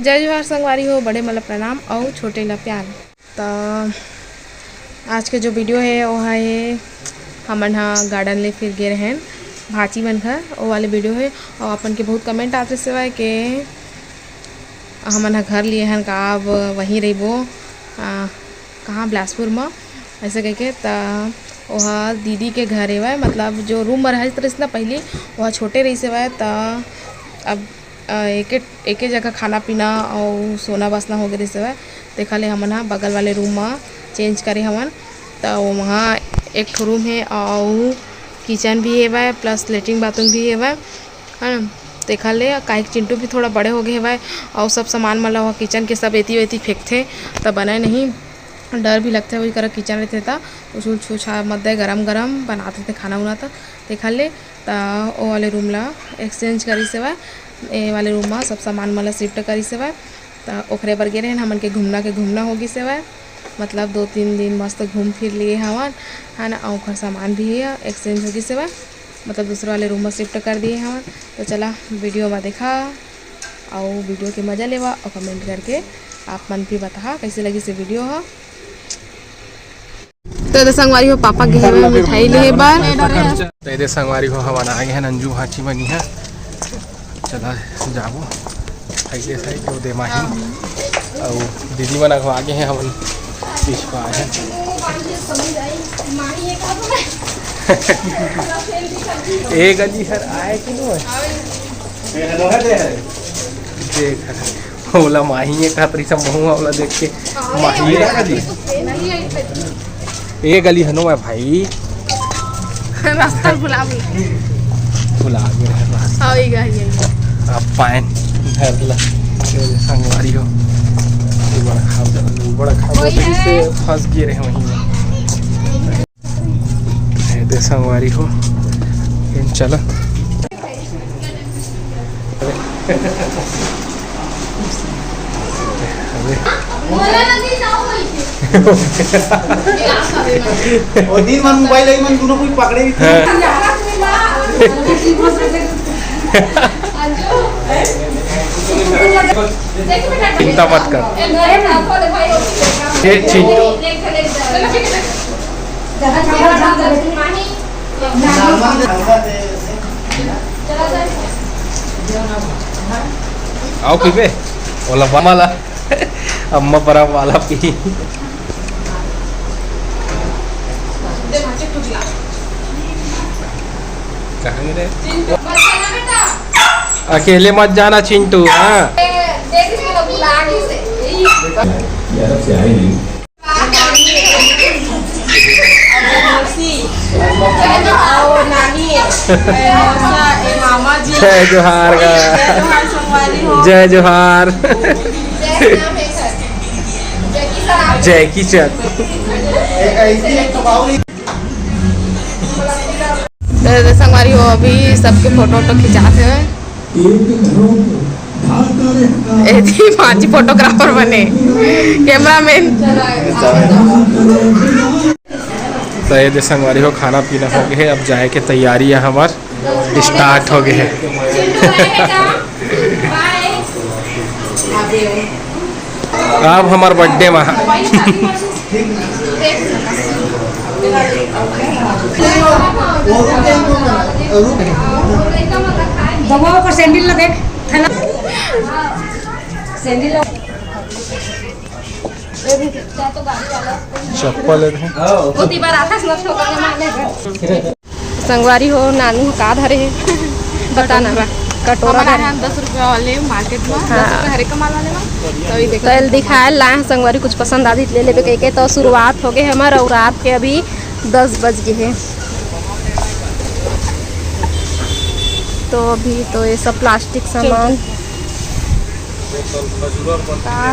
जय जोहार संगवारी हो, बड़े मला प्रणाम और छोटे ला प्यार। तो आज के जो वीडियो है वो है हमन हा गार्डन ले फिर गे रहें भाची मन घर, वो वाले वीडियो है। और अपन के बहुत कमेंट आते सेवा के हमन हा घर लिए हैं का अब वहीं रहीबो कहाँ बिलासपुर में ऐसे कह के। तो वह दीदी के घर है, मतलब जो रूम में रह ना पहले वह छोटे रही से। तो अब एक जगह खाना पीना और सोना बसना हो गए से देखा ले हमन हा बगल वाले रूम में चेंज करे हमन। तो वहाँ एक ठो रूम है और किचन भी है प्लस लेटरिन बाथरूम भी है ना। देखा ले काहे चिंटू भी थोड़ा बड़े हो गए है और सब सामान मतलब वह किचन के सब एती वेती फेंकते तो बनाए नहीं, डर भी लगता है वही कर किचन रहते था उसूल छूछा मत दे गरम गरम बनाते थे खाना उना। तो देखा ले तो वो वाले रूम ला एक्सचेंज करी से ए वाले रूम में सब सामान मतलब शिफ्ट करी से तो ओखरे बर गे रहे हमन के घूमना होगी से मतलब 2-3 दिन मस्त घूम फिर लिए हवन है ना। और ओखर सामान भी है एक्सचेंज होगी से मतलब दूसरे वाले रूम में शिफ्ट कर दिए हवन। तो चला वीडियो में देखा और वीडियो के मज़ा लेवा और कमेंट करके आप मन भी बता कैसे लगी से वीडियो हो। तो संगवारी हो पापा गए मिठाई ले बार तो संगवारी हो हवन आ गए हैं नंजू हाची बनी है। चला जाबो ऐसे सही तो दे माही और दीदी मन आगे हैं हमन पिछवा है। एक गली हर आए कि नो देख ओला माही का तरी सब महू वाला देख के माही एक गली हनो है भाई रास्ता भुला गए रास्ता अब पाइन धरला संगवारी हो बड़ा खाब से फंस गए रहे वहीं में संगवारी हो चलो दिन मन मोबाइल आई मन दोनों कोई पकड़े भी चिंता मत कर ये आओ की पे ओला वाला अम्मा परा वाला पी अकेले मत जाना चिंटू। हाँ जय जोहार का जय जोहार जय किशन। संगवारी हो अभी सबके फोटो खिंचाते हैं पांच फोटोग्राफर बने कैमरामैन। तो ये संगवारी हो खाना पीना हो गए, अब जाए के तैयारी है हमार स्टार्ट हो गए। अब हमार बर्थडे में सैंडल लगे सैंडल चप्पल संगवारी हो नानी का धरे है बताना कटोरा 10 रुपया वाले मार्केट में 10 रुपया हरे कमाल वाले में तो दिखाए ला संगवारी कुछ पसंद आदि ले ले कह के। तो शुरुआत हो गए हमारे और रात के अभी 10 बज गए हैं। तो अभी तो ये सब प्लास्टिक सामान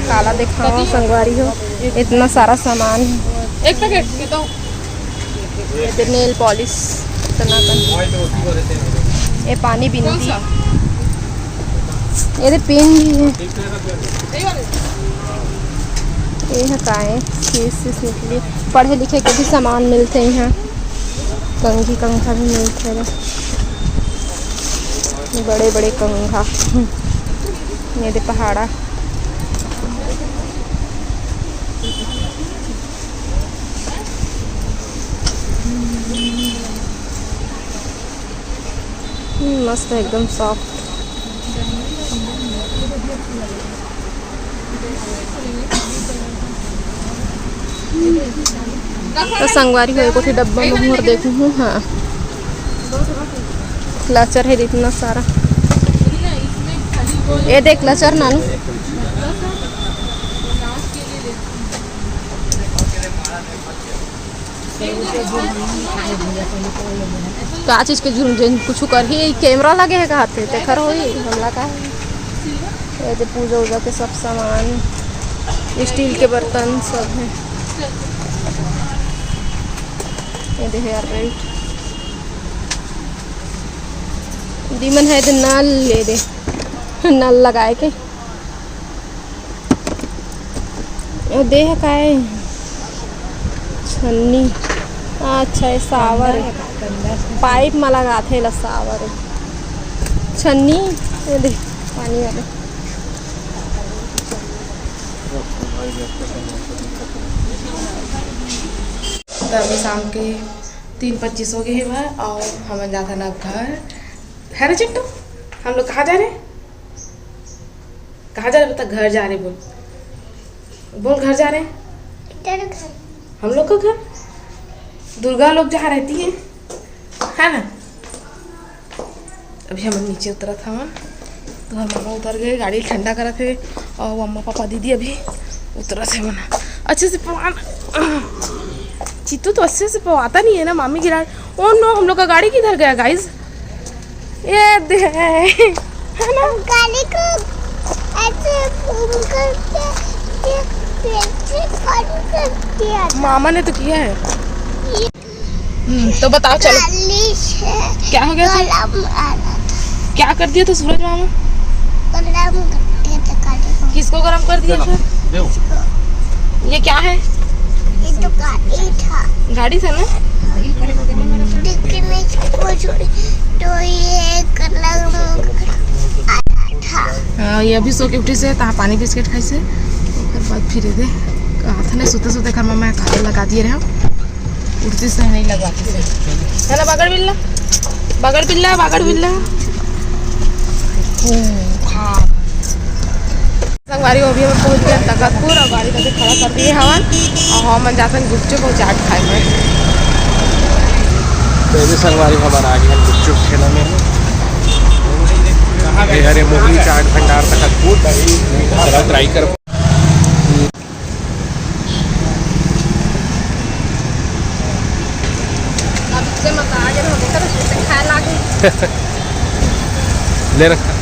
काला दिखाओ संगवारी हो इतना सारा सामान है। एक पैकेट तो नेल पॉलिश ये पानी भी नहीं ये पेन भी है ये है काए निकली पढ़े लिखे के भी सामान मिलते हैं यहाँ कंघी कंघा भी मिलते हैं बड़े बड़े कंघा ये दे पहाड़ा मस्त है एकदम सॉफ्ट। तो संगवारी हो को डब्बा में और देखूँ हूँ। हाँ क्लचर है इतना सारा। ये देख क्लचर नानू। का चीज के कुछ कर ही कैमरा लगे है का हाथे देखर हो हमला का है। ये जो पूजा उजा के सब सामान स्टील के बर्तन सब है। ये दे हेयर बेल्ट दीमन है तो नल ले दे नल लगाए के दे है का है छन्नी। अच्छा ये सावर है पाइप में लगाते ला सावर है छन्नी। ये दे पानी वाले तो अभी शाम के 3:25 हो गए हैं और हम जाता ना घर है ना चिट्टू। हम लोग कहाँ जा रहे हैं? कहाँ जा रहे बता। घर जा रहे बोल घर जा रहे हैं। हम लोग का घर दुर्गा लोग जहाँ रहती है ना। अभी हम नीचे उतरा था वहाँ तो हम मामा उतर गए गाड़ी ठंडा करा थे और मम्मा पापा दीदी अभी उतरा थे मना अच्छे से पवाना। चित्तू तो अच्छे से पवाता नहीं है ना मामी की गाड़ी। ओ नो हम लोग का गाड़ी किधर गया गाइस। ये दे है ना गाड़ी को ऐसे घूम करके मामा ने तो किया है। तो बताओ चलो क्या हो गया था? क्या कर दिया था सूरज मामा? किसको गरम कर दिया था? ये क्या है? ये तो गाड़ी था। गाड़ी था ना। तो ये गरम था। हाँ ये अभी सो के उठी से ता पानी बिस्किट खाई से ओकर बाद फिर दे हाथ ने सोते सोते कर मामा खाने लगा दिए रहे उड़ती से नहीं लगवाती से है ना। बागड़ बिल्ला बागड़ बिल्ला बागड़ बिल्ला संगवारी अभी हम पहुँच गए तखतपुर और गाड़ी करके खड़ा कर दिए हवन और हम जाते हैं गुपचुप और चाट खाए में। तो ये संगवारी हमारा आ गया गुपचुप ठेला में हरे मोगली चाट भंडार तखतपुर ट्राई कर। ले रखा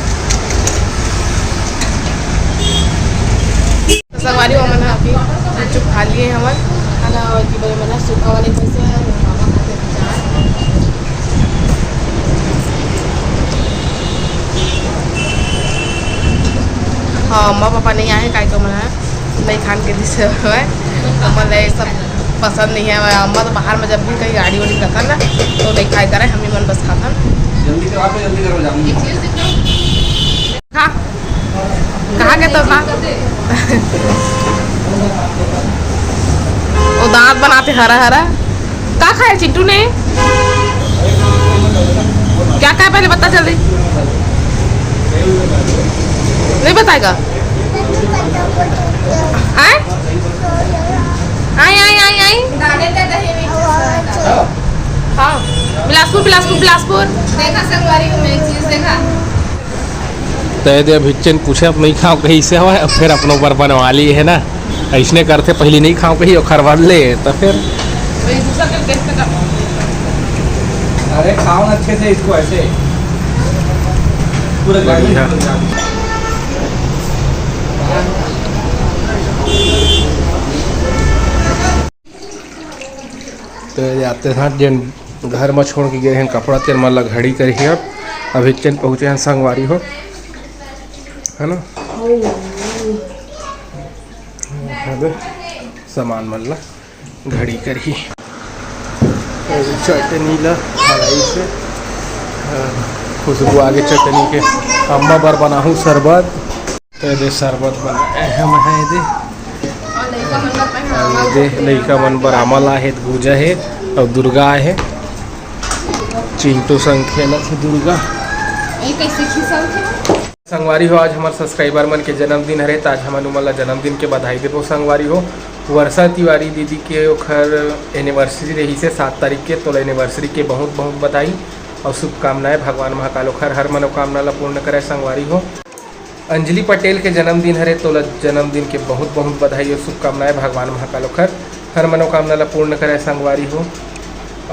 संगवारी हमन अभी गुपचुप खा लिए हमन खाना की बजे मना सूखा वाले पैसे है मामा खाते हाँ अम्मा पापा नहीं आए काय तो मना नहीं खान के दिसे है मतलब ये सब पसंद नहीं है। अम्मा तो बाहर में जब भी कहीं गाड़ी वाड़ी रखा ना तो नहीं खाए करे हम ही मन बस खाता जल्दी करो जाऊंगी। हाँ कहाँ गए तो था वो दांत बनाते हरा हरा क्या खाया चिंटू ने? क्या खाया पहले बता जल्दी। नहीं बताएगा। आए आई आई आई आई हाँ बिलासपुर बिलासपुर बिलासपुर देखा संगवारी को मैं एक चीज देखा। तय दे भिच्चन पूछे अब नहीं खाओ कहीं से हो फिर अपनों पर बनवा ली है ना। ऐसने करते पहले नहीं खाओ कहीं और खरवा ले तो फिर अरे खाओ ना अच्छे से इसको ऐसे पूरा गाड़ी तो जाते साथ जन घर में छोड़ के गए हैं कपड़ा तेल मतलब घड़ी करी अब अभी चन पहुँचे हैं संगवारी हो है ना। सामान मतलब घड़ी करी चटनी ला हलाई से खुशबू आगे चटनी के अम्मा बार बना हूँ शरबत तो दे शरबत बनाए हम है दे लइका मन बर आमला है भूजा है और दुर्गा आए है चिंटू संग खेलत है दुर्गा। संगवारी हो आज हमारे सब्सक्राइबर मन के जन्मदिन हरे तो आज हमन उमन ला जन्मदिन के बधाई देबो। संगवारी हो वर्षा तिवारी दीदी के ओखर एनिवर्सरी रही से 7 तारीख के, तो एनिवर्सरी के बहुत बहुत बधाई और शुभकामनाएं। भगवान महाकाल ओखर हर मनोकामना ला पूर्ण करे। संगवारी हो अंजलि पटेल के जन्मदिन हरे तो जन्मदिन के बहुत बहुत बधाई और शुभकामनाएं। भगवान महाकाल ओखर हर मनोकामना ला पूर्ण करे। संगवारी हो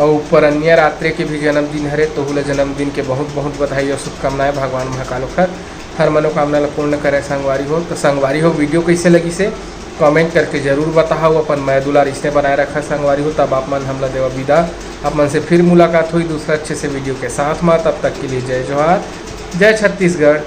और परन्या रात्रे के भी जन्मदिन हरे तो जन्मदिन के बहुत बहुत बधाई और शुभकामनाएं। भगवान महाकाल ओखर हर मनोकामना ला पूर्ण करे। संगवारी हो तो संगवारी हो वीडियो कैसे लगी से कमेंट करके जरूर बताओ। अपन मैं दुलार इसने बनाए रखा। संगवारी हो तब आप मन हमला देवा विदा। आप मन से फिर मुलाकात हुई दूसरा अच्छे से वीडियो के साथ में। तब तक के लिए जय जोहार, जय छत्तीसगढ़।